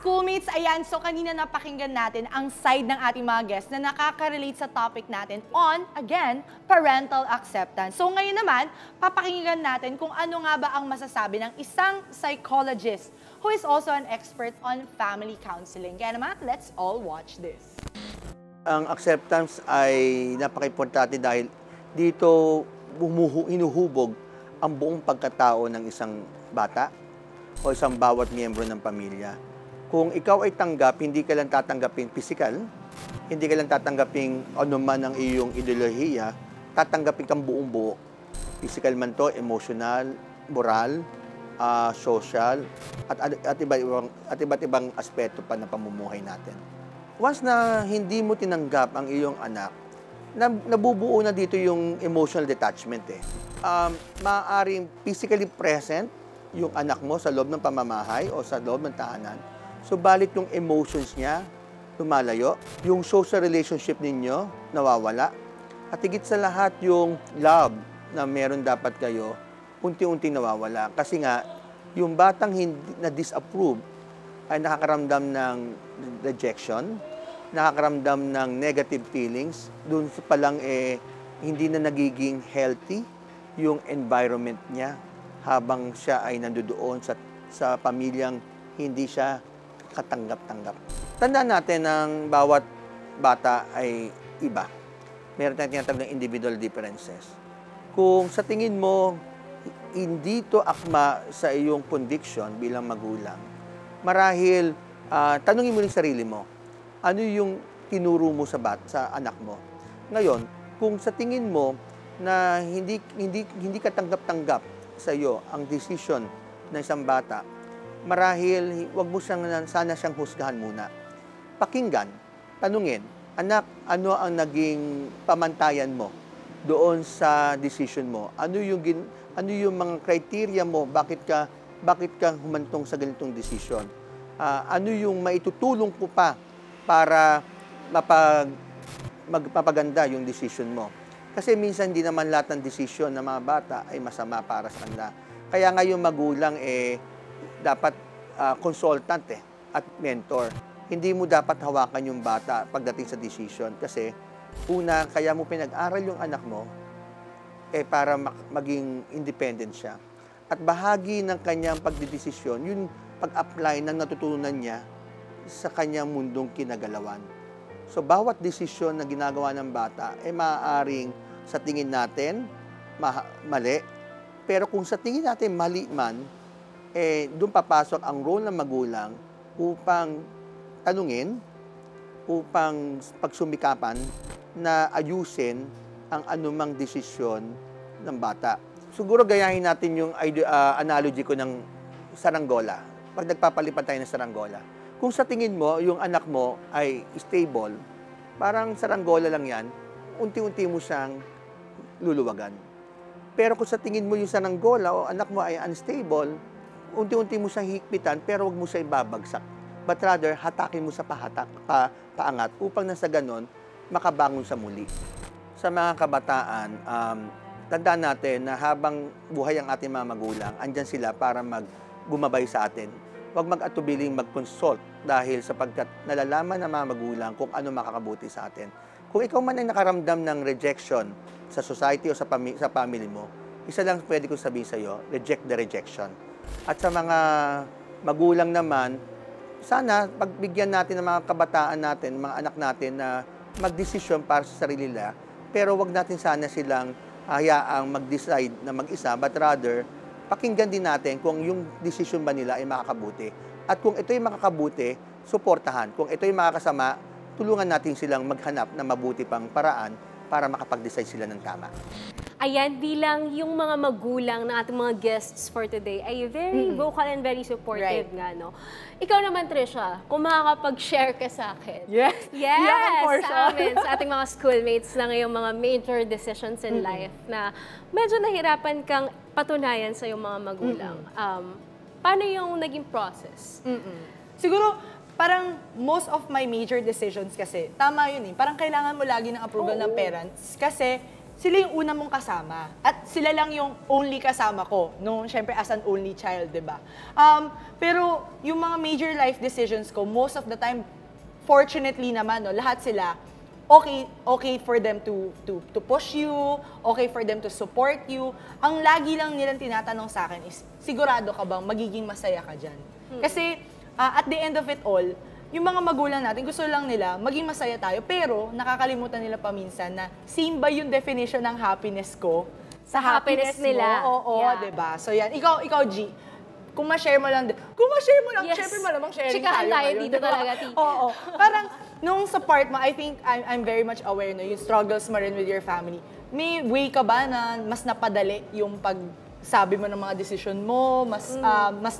schoolmates, ayan, so kanina napakinggan natin ang side ng ating mga guests na nakaka-relate sa topic natin on, again, parental acceptance. So ngayon naman, papakinggan natin kung ano nga ba ang masasabi ng isang psychologist who is also an expert on family counseling. Kaya naman, let's all watch this. Ang acceptance ay napaka-importante dahil dito hinuhubog ang buong pagkatao ng isang bata o isang bawat miyembro ng pamilya. Kung ikaw ay tanggap, hindi ka lang tatanggapin physical, hindi ka lang tatanggapin ano man ang iyong ideolohiya, tatanggapin kang buong buo. Physical man to, emotional, moral, social, at iba't ibang aspeto pa ng pamumuhay natin. Once na hindi mo tinanggap ang iyong anak, nabubuo na dito yung emotional detachment eh. Maaaring physically present yung anak mo sa loob ng pamamahay o sa loob ng tahanan. Subalit yung emotions niya lumalayo, yung social relationship ninyo nawawala, at higit sa lahat yung love na meron dapat kayo, unti-unti nawawala. Kasi nga, yung batang hindi na-disapprove ay nakakaramdam ng rejection, nakakaramdam ng negative feelings, doon pa lang hindi na nagiging healthy yung environment niya habang siya ay nandoon sa pamilyang hindi siya katanggap-tanggap. Tandaan natin ng bawat bata ay iba. Meron tayong tinatawag ng individual differences. Kung sa tingin mo, hindi to akma sa iyong conviction bilang magulang, marahil tanungin mo rin sarili mo, ano yung tinuro mo sa anak mo? Ngayon, kung sa tingin mo na hindi ka tanggap-tanggap sa iyo ang decision ng isang bata, marahil wag mo sana siyang husgahan muna. Pakinggan, tanungin, anak, ano ang naging pamantayan mo doon sa decision mo? Ano yung mga criteria mo? Bakit ka humantong sa ganitong decision? Ano yung maitutulong ko pa para magpapaganda yung decision mo? Kasi minsan hindi naman lahat ng decision ng mga bata ay masama para sa kanila. Kaya nga yung magulang dapat consultant at mentor. Hindi mo dapat hawakan yung bata pagdating sa decision kasi una, kaya mo pinag-aral yung anak mo para maging independent siya. At bahagi ng kanyang pagdidesisyon, yung pag-apply ng natutunan niya sa kanyang mundong kinagalawan. So, bawat desisyon na ginagawa ng bata ay maaaring sa tingin natin mali. Pero kung sa tingin natin mali man, doon papasok ang role ng magulang upang tanungin, upang pagsumikapan na ayusin ang anumang desisyon ng bata. Siguro gayahin natin yung analogy ko ng saranggola. Pag nagpapalipad tayo ng saranggola. Kung sa tingin mo, yung anak mo ay stable, parang saranggola lang yan, unti-unti mo siyang luluwagan. Pero kung sa tingin mo yung saranggola o anak mo ay unstable, unti-unti mo siyang higpitan, pero huwag mo siya ibabagsak. But rather, hatakin mo sa paangat upang nasa ganon, makabangon sa muli. Sa mga kabataan, tandaan natin na habang buhay ang ating mga magulang, andyan sila para gumabay sa atin. Huwag mag-atubiling mag-consult dahil sapagkat nalalaman ng mga magulang kung ano makakabuti sa atin. Kung ikaw man ay nakaramdam ng rejection sa society o sa family mo, isa lang pwede kong sabihin sa iyo, reject the rejection. At sa mga magulang naman, sana pagbigyan natin ng mga kabataan natin, mga anak natin na magdesisyon para sa sarili nila, pero wag natin sana silang hayaang mag-decide na mag-isa, but rather, pakinggan din natin kung yung decision ba nila ay makakabuti. At kung ito'y makakabuti, suportahan. Kung ito'y makakasama, tulungan natin silang maghanap ng mabuti pang paraan para makapag-decide sila ng tama. Ayan, bilang yung mga magulang ng ating mga guests for today ay very vocal and very supportive nga, no? Ikaw naman, Trisha, kung makakapag-share ka sa akin. Yes, sa amin, sa ating mga schoolmates na ngayong mga major decisions in life na medyo nahirapan kang patunayan sa iyong mga magulang. Paano yung naging process? Siguro, parang most of my major decisions kasi, tama yun eh. Parang kailangan mo lagi ng approval ng parents kasi sila yung una mong kasama. At sila lang yung only kasama ko, nung syempre as an only child, di ba? Pero yung mga major life decisions ko, most of the time, fortunately naman, no, lahat sila, okay for them to push you, okay for them to support you. Ang lagi lang nilang tinatanong sa akin is, sigurado ka bang magiging masaya ka dyan? Kasi at the end of it all, yung mga magulang natin, gusto lang nila maging masaya tayo, pero nakakalimutan nila paminsan na same ba yung definition ng happiness ko sa happiness nila? Oo, Yeah. diba? So yan, ikaw G, kung ma-share mo lang, Yes. syempre malamang sharing Chikahan tayo ngayon, dito diba? talaga, tita. Oo. Parang, nung sa part mo, I think I'm very much aware, no, yung struggles mo rin with your family. May way ka ba na mas napadali yung pagsabi mo ng mga decision mo, mas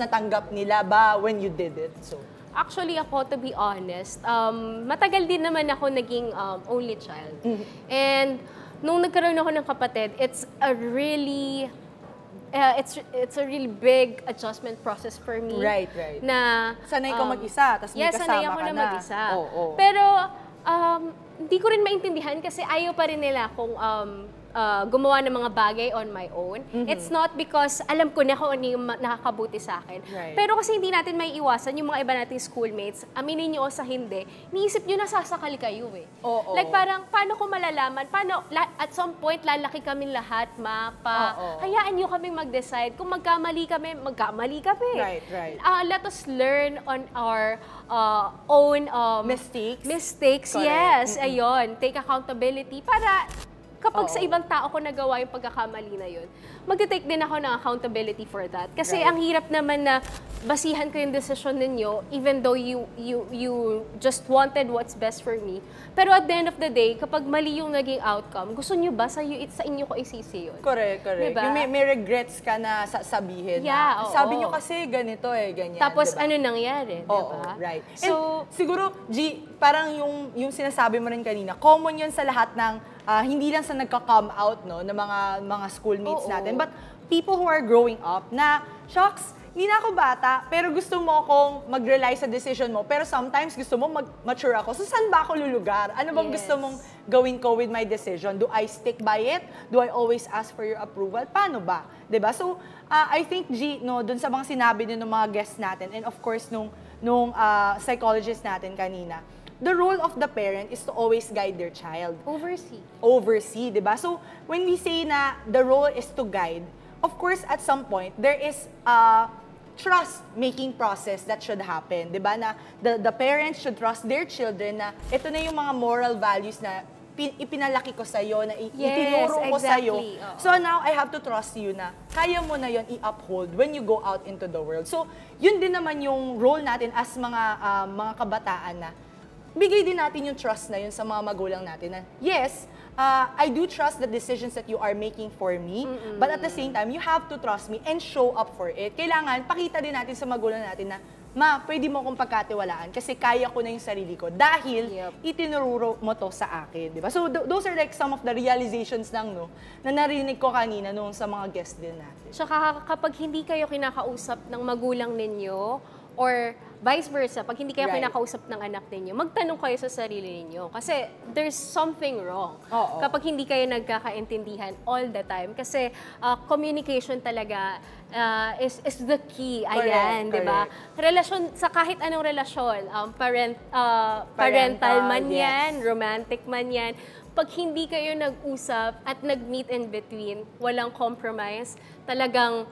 natanggap nila ba when you did it? So, Actually, ako, to be honest, matagal din naman ako naging only child. And nung nagkaroon ako ng kapatid, it's a really big adjustment process for me. Right. Na Sanay ka mag-isa, tas may kasama sanay ako ka na na. mag-isa. Oo. Pero hindi ko rin maintindihan kasi ayaw pa rin nila kung gumawa ng mga bagay on my own. It's not because alam ko na kung ano yung nakakabuti sa akin. Right. Pero kasi hindi natin may iwasan yung mga iba nating schoolmates, aminin nyo o sa hindi, niisip nyo na sasakal kayo eh. Oo. Like parang, paano ko malalaman? At some point, lalaki kami lahat, hayaan nyo kami mag-decide. Kung magkamali kami. Right. Let us learn on our own mistakes. Correct. Yes, ayun. Take accountability para kapag sa ibang tao ko nagawa yung pagkakamali na yun, mag-take din ako ng accountability for that. Kasi Right. ang hirap naman na basihan ko yung decision ninyo, even though you just wanted what's best for me. Pero at the end of the day, kapag mali yung naging outcome, gusto nyo ba sa inyo ko isisi yun? Correct. Diba? Yung may regrets ka na sabihin Yeah, na, oo. sabi nyo kasi ganito ganyan. Tapos diba? ano nangyari, Oo, diba? right. So, And siguro, G, parang yung sinasabi mo rin kanina, common yun sa lahat ng, hindi lang sa nagka-come out, no, ng mga schoolmates Oo. natin, but people who are growing up na, shocks, hindi na ako bata, pero gusto mo akong mag-rely sa decision mo, pero sometimes gusto mo mag-mature ako. So, saan ba ako lulugar? Ano bang Yes. gusto mong gawin ko with my decision? Do I stick by it? Do I always ask for your approval? Paano ba? 'Di ba? So, I think, G, no, dun sa mga sinabi din ng mga guests natin, and of course, nung psychologist natin kanina, the role of the parent is to always guide their child. Oversee, di ba? So, when we say na the role is to guide, of course, at some point, there is a trust-making process that should happen, di ba? Na the parents should trust their children na ito na yung mga moral values na ipinalaki ko sa'yo, na itinuro ko sa'yo. exactly. Oo. So now, I have to trust you na kaya mo na yon i-uphold when you go out into the world. So, yun din naman yung role natin as mga kabataan na bigay din natin yung trust na yun sa mga magulang natin na, yes, I do trust the decisions that you are making for me, but at the same time, you have to trust me and show up for it. Kailangan, pakita din natin sa magulang natin na, ma, pwede mo akong pagkatiwalaan kasi kaya ko na yung sarili ko dahil itinururo mo to sa akin, di ba? So, those are like some of the realizations lang, no, na narinig ko kanina nung sa mga guests din natin. Tsaka kapag hindi kayo kinakausap ng magulang ninyo, or vice versa, pag hindi kayo Right. kinakausap ng anak ninyo, magtanong kayo sa sarili ninyo. Kasi there's something wrong. Oo. Kapag hindi kayo nagkakaintindihan all the time. Kasi communication talaga is the key. Ayan, Correct, di ba? Relasyon, sa kahit anong relasyon, parental man yes. yan, romantic man yan, pag hindi kayo nag-usap at nag-meet in between, walang compromise, talagang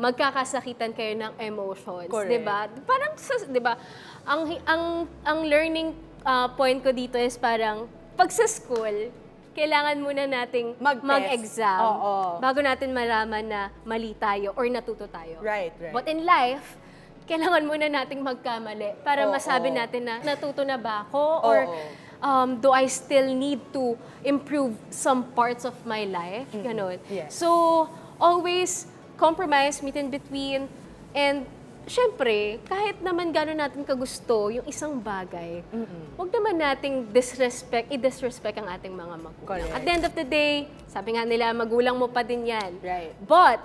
magkakasakitan kayo ng emotions, Correct. 'di ba? Parang 'di ba? Ang learning point ko dito is parang pag sa school, kailangan muna nating Mag-test. mag-exam Oo. bago natin malaman na mali tayo or natuto tayo. Right. But in life, kailangan muna nating magkamali para Oo. masabi natin na natuto na ba ako or do I still need to improve some parts of my life? Ganon. Yes. So, always compromise, meet in between, and syempre, kahit naman gano'n natin kagusto yung isang bagay, huwag naman nating i-disrespect ang ating mga magulang. Correct. At the end of the day, sabi nga nila, magulang mo pa din yan. Right. But,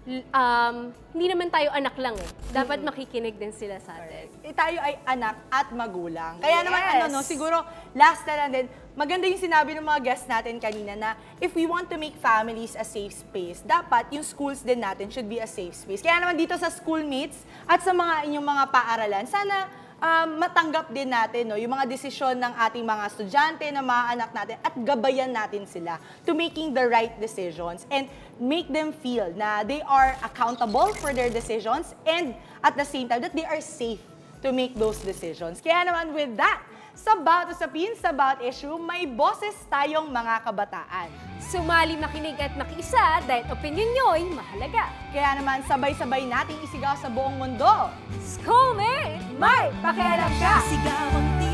hindi naman tayo anak lang eh. Dapat makikinig din sila sa atin. Tayo ay anak at magulang. Kaya naman, Yes. siguro, last na lang din, maganda yung sinabi ng mga guests natin kanina na if we want to make families a safe space, dapat yung schools din natin should be a safe space. Kaya naman dito sa schoolmates at sa mga inyong mga paaralan, sana matanggap din natin yung mga desisyon ng ating mga estudyante, ng mga anak natin, at gabayan natin sila to making the right decisions and make them feel na they are accountable for their decisions and at the same time that they are safe to make those decisions. Kaya naman with that, sa bawat usapin, sa bawat issue, may boses tayong mga kabataan. Sumali, makinig at makiisa dahil opinion nyo'y mahalaga. Kaya naman sabay-sabay nating isigaw sa buong mundo. Schoolmate! May pakialam ka! Sigaw ang